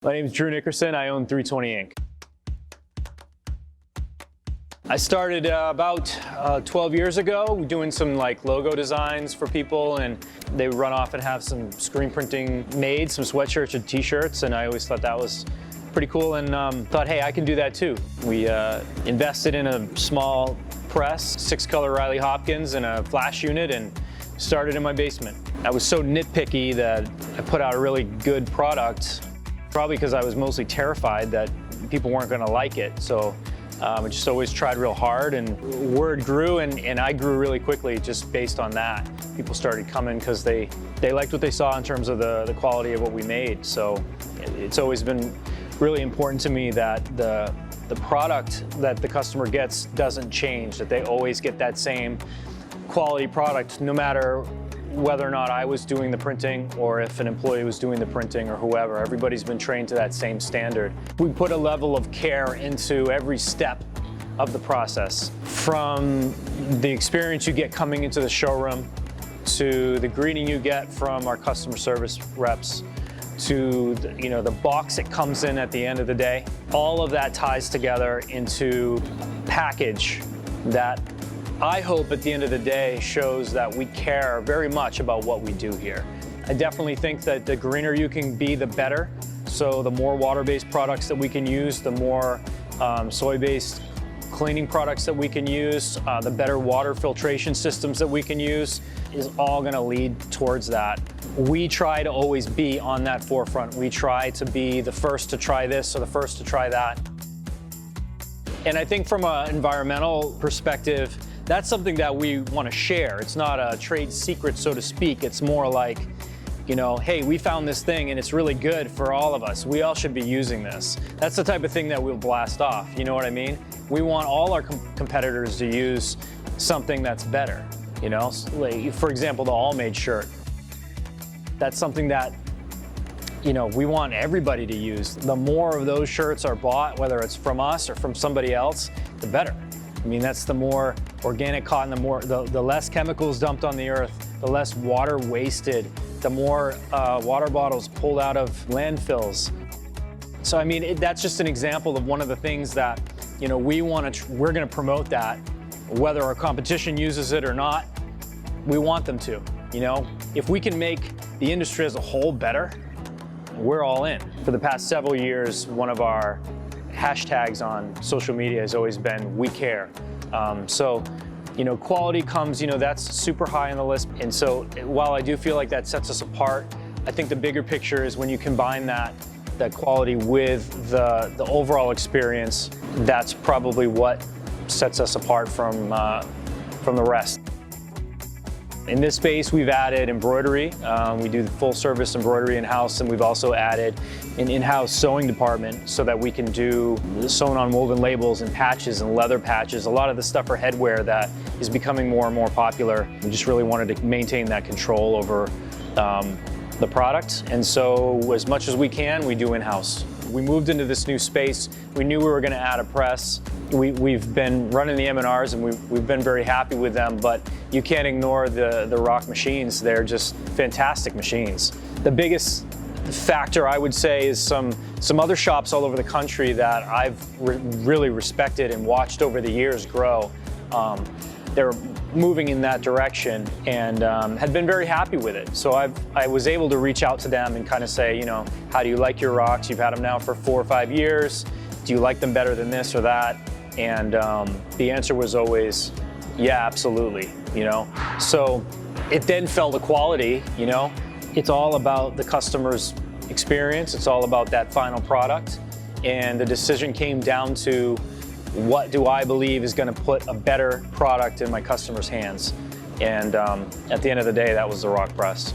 My name is Drew Nickerson. I own 320 Inc. I started about 12 years ago doing some logo designs for people, and they would run off and have some screen printing made, some sweatshirts and t-shirts, and I always thought that was pretty cool and thought, hey, I can do that too. We invested in a small press, 6-color Riley Hopkins and a flash unit, and started in my basement. I was so nitpicky that I put out a really good product, probably because I was mostly terrified that people weren't going to like it. So I just always tried real hard, and word grew, and I grew really quickly just based on that. People started coming because they liked what they saw in terms of the quality of what we made. So it's always been really important to me that the product that the customer gets doesn't change, that they always get that same quality product, no matter whether or not I was doing the printing or if an employee was doing the printing or whoever. Everybody's been trained to that same standard. We put a level of care into every step of the process, from the experience you get coming into the showroom, to the greeting you get from our customer service reps, to the box it comes in at the end of the day. All of that ties together into a package that I hope at the end of the day shows that we care very much about what we do here. I definitely think that the greener you can be, the better. So the more water-based products that we can use, the more soy-based cleaning products that we can use, the better water filtration systems that we can use, is all going to lead towards that. We try to always be on that forefront. We try to be the first to try this or the first to try that. And I think from an environmental perspective, that's something that we want to share. It's not a trade secret, so to speak. It's more like, hey, we found this thing and it's really good for all of us. We all should be using this. That's the type of thing that we'll blast off. You know what I mean? We want all our competitors to use something that's better. Like, for example, the All-Made shirt. That's something that we want everybody to use. The more of those shirts are bought, whether it's from us or from somebody else, the better. I mean, that's the more organic cotton, the less chemicals dumped on the earth, the less water wasted, the more water bottles pulled out of landfills. So I mean, that's just an example of one of the things that we're going to promote that, whether our competition uses it or not. We want them to. If we can make the industry as a whole better, we're all in. For the past several years, one of our hashtags on social media has always been "We care." Quality comes, that's super high on the list. And so while I do feel like that sets us apart, I think the bigger picture is when you combine that quality with the overall experience, that's probably what sets us apart from the rest. In this space, we've added embroidery. We do full service embroidery in-house, and we've also added an in-house sewing department so that we can do sewn on woven labels and patches and leather patches, a lot of the stuff for headwear that is becoming more and more popular. We just really wanted to maintain that control over the product, and so as much as we can, we do in-house. We moved into this new space. We knew we were going to add a press. We've been running the M&Rs, and we've been very happy with them, but you can't ignore the Rock machines. They're just fantastic machines. The biggest factor, I would say, is some other shops all over the country that I've really respected and watched over the years grow. They're moving in that direction and had been very happy with it. So I was able to reach out to them and kind of say, how do you like your rocks? You've had them now for 4 or 5 years. Do you like them better than this or that? And the answer was always, yeah, absolutely. So it then fell to quality. It's all about the customer's experience. It's all about that final product. And the decision came down to, what do I believe is going to put a better product in my customer's hands? And at the end of the day, that was the Rock Press.